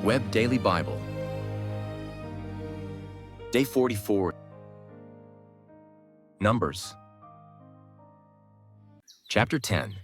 Web Daily Bible. Day 44. Numbers. Chapter 10.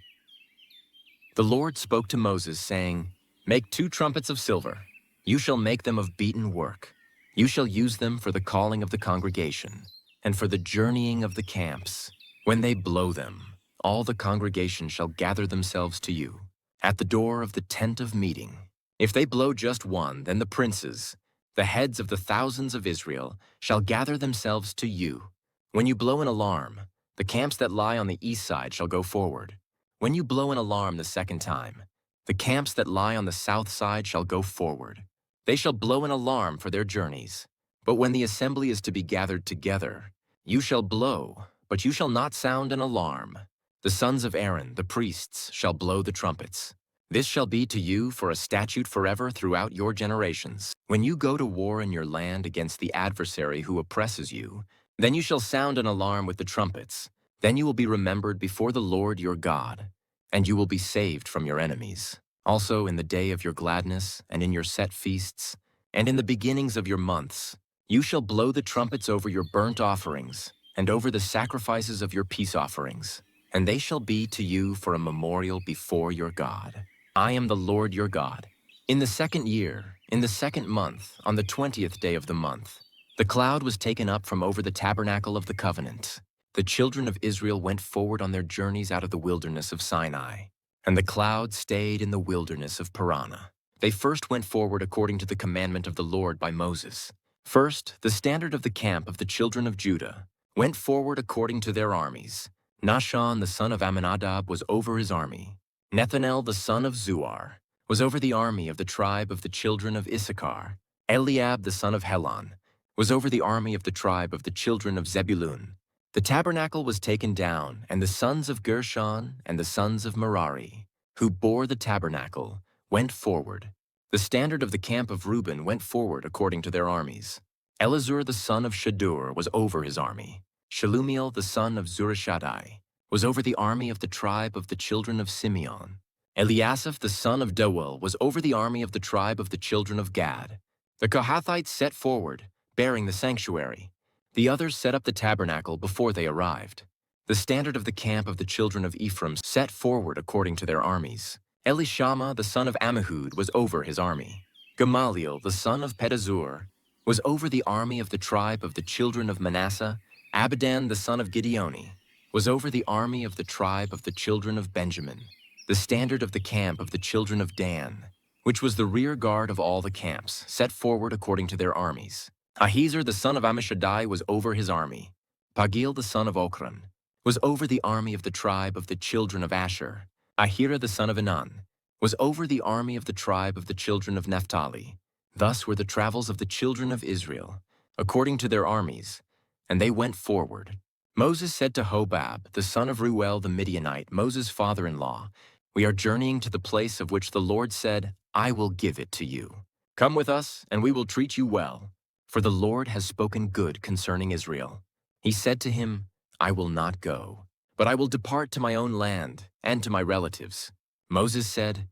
The Lord spoke to Moses, saying, Make 2 trumpets of silver. You shall make them of beaten work. You shall use them for the calling of the congregation, and for the journeying of the camps. When they blow them, all the congregation shall gather themselves to you, at the door of the tent of meeting. If they blow just one, then the princes, the heads of the thousands of Israel, shall gather themselves to you. When you blow an alarm, the camps that lie on the east side shall go forward. When you blow an alarm the second time, the camps that lie on the south side shall go forward. They shall blow an alarm for their journeys. But when the assembly is to be gathered together, you shall blow, but you shall not sound an alarm. The sons of Aaron, the priests, shall blow the trumpets. This shall be to you for a statute forever throughout your generations. When you go to war in your land against the adversary who oppresses you, then you shall sound an alarm with the trumpets. Then you will be remembered before the Lord your God, and you will be saved from your enemies. Also in the day of your gladness, and in your set feasts, and in the beginnings of your months, you shall blow the trumpets over your burnt offerings, and over the sacrifices of your peace offerings, and they shall be to you for a memorial before your God. I am the Lord your God. In the 2nd year, in the 2nd month, on the 20th day of the month, the cloud was taken up from over the tabernacle of the covenant. The children of Israel went forward on their journeys out of the wilderness of Sinai, and the cloud stayed in the wilderness of Paran. They first went forward according to the commandment of the Lord by Moses. First, the standard of the camp of the children of Judah went forward according to their armies. Nahshon the son of Amminadab was over his army. Nethanel the son of Zuar was over the army of the tribe of the children of Issachar. Eliab the son of Helon was over the army of the tribe of the children of Zebulun. The tabernacle was taken down, and the sons of Gershon and the sons of Merari, who bore the tabernacle, went forward. The standard of the camp of Reuben went forward according to their armies. Elizur the son of Shadur was over his army. Shelumiel the son of Zurishaddai was over the army of the tribe of the children of Simeon. Eliasaph the son of Deuel was over the army of the tribe of the children of Gad. The Kohathites set forward, bearing the sanctuary. The others set up the tabernacle before they arrived. The standard of the camp of the children of Ephraim set forward according to their armies. Elishama the son of Ammihud was over his army. Gamaliel the son of Pedazur was over the army of the tribe of the children of Manasseh. Abidan the son of Gideoni was over the army of the tribe of the children of Benjamin. The standard of the camp of the children of Dan, which was the rear guard of all the camps, set forward according to their armies. Ahiezer the son of Ammishaddai was over his army. Pagil the son of Ochran was over the army of the tribe of the children of Asher. Ahira the son of Enan was over the army of the tribe of the children of Naphtali. Thus were the travels of the children of Israel, according to their armies, and they went forward. Moses said to Hobab, the son of Reuel the Midianite, Moses' father-in-law, We are journeying to the place of which the Lord said, I will give it to you. Come with us, and we will treat you well, for the Lord has spoken good concerning Israel. He said to him, I will not go, but I will depart to my own land and to my relatives. Moses said,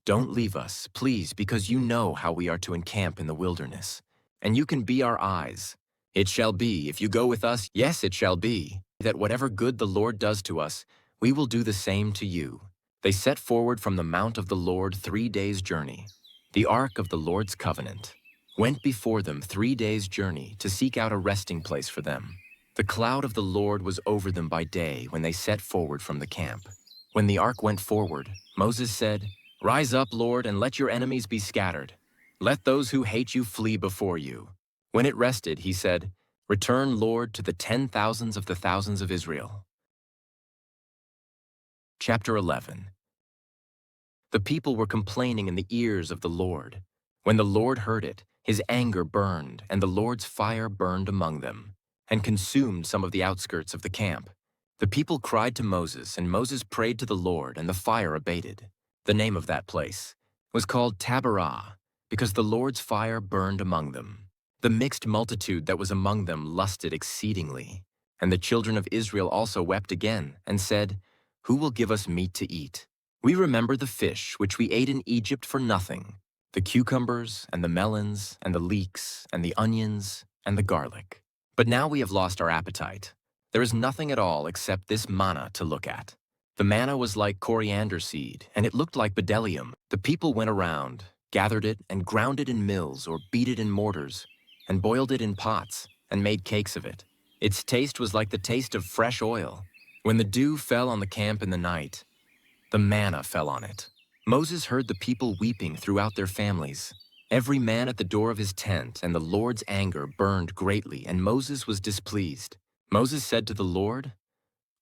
Don't leave us, please, because you know how we are to encamp in the wilderness, and you can be our eyes. It shall be, if you go with us, yes, it shall be, that whatever good the Lord does to us, we will do the same to you. They set forward from the mount of the Lord 3 days' journey. The ark of the Lord's covenant went before them 3 days' journey to seek out a resting place for them. The cloud of the Lord was over them by day when they set forward from the camp. When the ark went forward, Moses said, Rise up, Lord, and let your enemies be scattered. Let those who hate you flee before you. When it rested, he said, Return, Lord, to the 10,000s of the thousands of Israel. Chapter 11. The people were complaining in the ears of the Lord. When the Lord heard it, his anger burned, and the Lord's fire burned among them, and consumed some of the outskirts of the camp. The people cried to Moses, and Moses prayed to the Lord, and the fire abated. The name of that place was called Taberah, because the Lord's fire burned among them. The mixed multitude that was among them lusted exceedingly. And the children of Israel also wept again, and said, Who will give us meat to eat? We remember the fish which we ate in Egypt for nothing. the cucumbers and the melons and the leeks and the onions and the garlic. But now we have lost our appetite. There is nothing at all except this manna to look at. The manna was like coriander seed, and it looked like bdellium. The people went around, gathered it, and ground it in mills or beat it in mortars, and boiled it in pots, and made cakes of it. Its taste was like the taste of fresh oil. When the dew fell on the camp in the night, the manna fell on it. Moses heard the people weeping throughout their families, every man at the door of his tent, and the Lord's anger burned greatly, and Moses was displeased. Moses said to the Lord,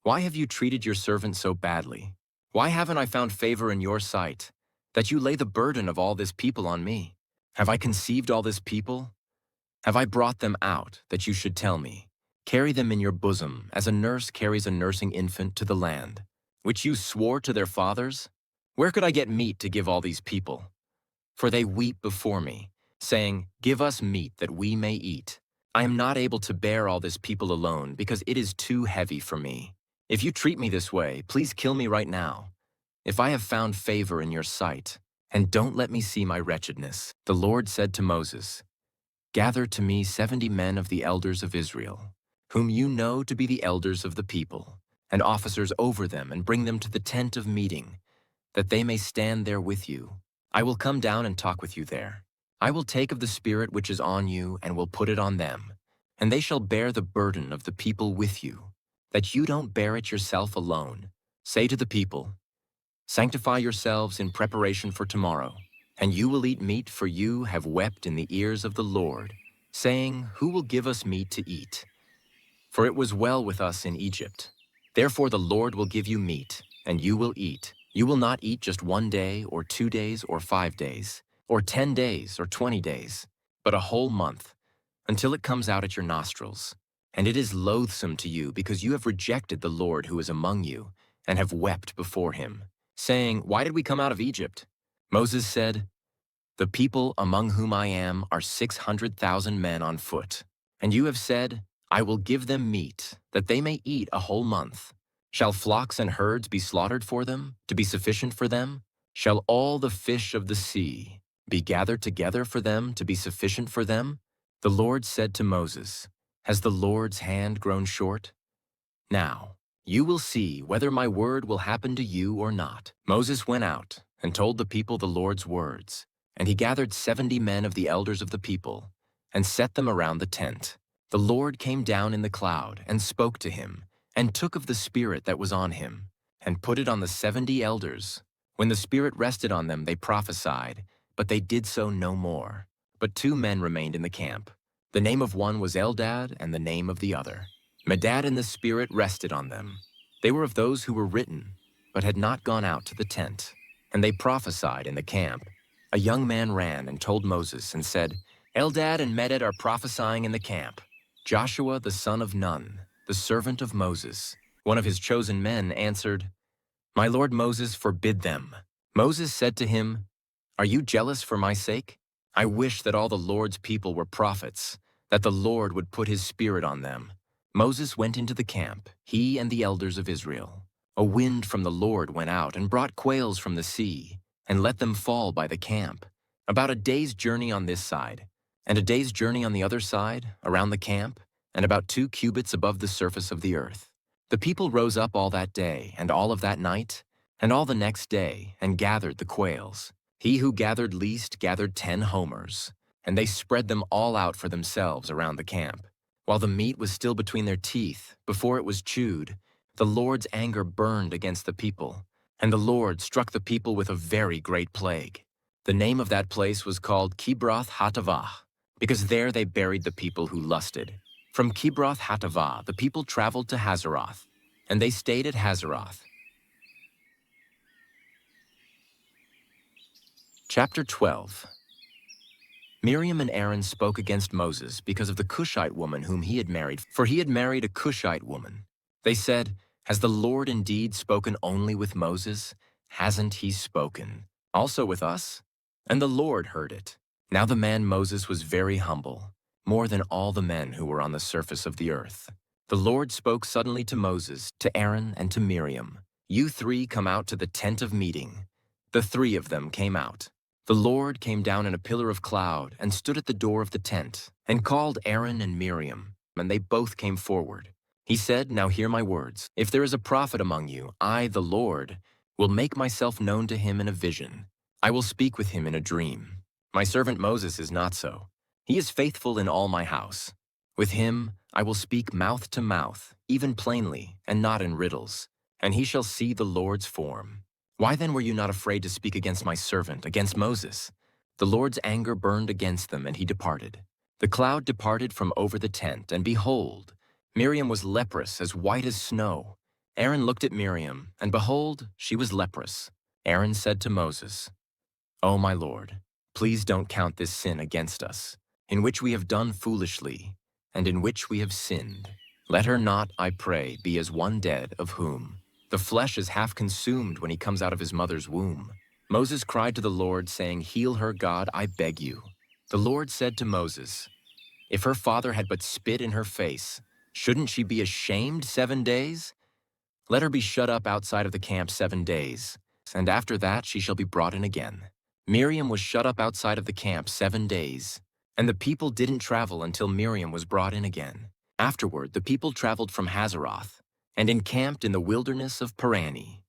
"Why have you treated your servant so badly? Why haven't I found favor in your sight, that you lay the burden of all this people on me? Have I conceived all this people? Have I brought them out, that you should tell me? Carry them in your bosom, as a nurse carries a nursing infant to the land, which you swore to their fathers? Where could I get meat to give all these people? For they weep before me, saying, 'Give us meat that we may eat.' I am not able to bear all this people alone, because it is too heavy for me. If you treat me this way, please kill me right now, if I have found favor in your sight, and don't let me see my wretchedness." The Lord said to Moses, "Gather to me 70 men of the elders of Israel, whom you know to be the elders of the people, and officers over them, and bring them to the tent of meeting, that they may stand there with you. I will come down and talk with you there. I will take of the Spirit which is on you, and will put it on them, and they shall bear the burden of the people with you, that you don't bear it yourself alone. Say to the people, 'Sanctify yourselves in preparation for tomorrow, and you will eat meat, for you have wept in the ears of the Lord, saying, Who will give us meat to eat? For it was well with us in Egypt. Therefore the Lord will give you meat, and you will eat. You will not eat just 1 day, or 2 days, or 5 days, or 10 days, or 20 days, but a whole month, until it comes out at your nostrils. And it is loathsome to you, because you have rejected the Lord who is among you, and have wept before him, saying, Why did we come out of Egypt? Moses said, The people among whom I am are 600,000 men on foot. And you have said, I will give them meat, that they may eat a whole month. Shall flocks and herds be slaughtered for them, to be sufficient for them? Shall all the fish of the sea be gathered together for them, to be sufficient for them? The Lord said to Moses, Has the Lord's hand grown short? Now, you will see whether my word will happen to you or not. Moses went out and told the people the Lord's words, and he gathered 70 men of the elders of the people, and set them around the tent. The Lord came down in the cloud and spoke to him, and took of the Spirit that was on him, and put it on the 70 elders. When the Spirit rested on them, they prophesied, but they did so no more. But 2 men remained in the camp. The name of one was Eldad, and the name of the other. Medad, and the Spirit rested on them. They were of those who were written, but had not gone out to the tent. And they prophesied in the camp. A young man ran and told Moses and said, Eldad and Medad are prophesying in the camp. Joshua the son of Nun, the servant of Moses, one of his chosen men, answered, My lord Moses, forbid them. Moses said to him, Are you jealous for my sake? I wish that all the Lord's people were prophets, that the Lord would put his Spirit on them. Moses went into the camp, he and the elders of Israel. A wind from the Lord went out and brought quails from the sea, and let them fall by the camp, about a day's journey on this side, and a day's journey on the other side, around the camp, and about 2 cubits above the surface of the earth. The people rose up all that day, and all of that night, and all the next day, and gathered the quails. He who gathered least gathered 10 homers, and they spread them all out for themselves around the camp. While the meat was still between their teeth, before it was chewed, the Lord's anger burned against the people, and the Lord struck the people with a very great plague. The name of that place was called Kibroth Hattaavah, because there they buried the people who lusted. From Kibroth Hattaavah, the people traveled to Hazeroth, and they stayed at Hazeroth. Chapter 12. Miriam and Aaron spoke against Moses because of the Cushite woman whom he had married, for he had married a Cushite woman. They said, Has the Lord indeed spoken only with Moses? Hasn't he spoken also with us? And the Lord heard it. Now the man Moses was very humble, more than all the men who were on the surface of the earth. The Lord spoke suddenly to Moses, to Aaron, and to Miriam. You 3 come out to the tent of meeting. The 3 of them came out. The Lord came down in a pillar of cloud and stood at the door of the tent and called Aaron and Miriam, and they both came forward. He said, "Now hear my words. If there is a prophet among you, I, the Lord, will make myself known to him in a vision. I will speak with him in a dream. My servant Moses is not so. He is faithful in all my house. With him I will speak mouth to mouth, even plainly, and not in riddles, and he shall see the Lord's form. Why then were you not afraid to speak against my servant, against Moses?" The Lord's anger burned against them, and he departed. The cloud departed from over the tent, and behold, Miriam was leprous, as white as snow. Aaron looked at Miriam, and behold, she was leprous. Aaron said to Moses, "O my Lord, please don't count this sin against us, in which we have done foolishly, and in which we have sinned. Let her not, I pray, be as one dead, of whom the flesh is half consumed when he comes out of his mother's womb." Moses cried to the Lord, saying, "Heal her, God, I beg you." The Lord said to Moses, "If her father had but spit in her face, shouldn't she be ashamed 7 days? Let her be shut up outside of the camp 7 days, and after that she shall be brought in again." Miriam was shut up outside of the camp 7 days, and the people didn't travel until Miriam was brought in again. Afterward, the people traveled from Hazeroth and encamped in the wilderness of Parani.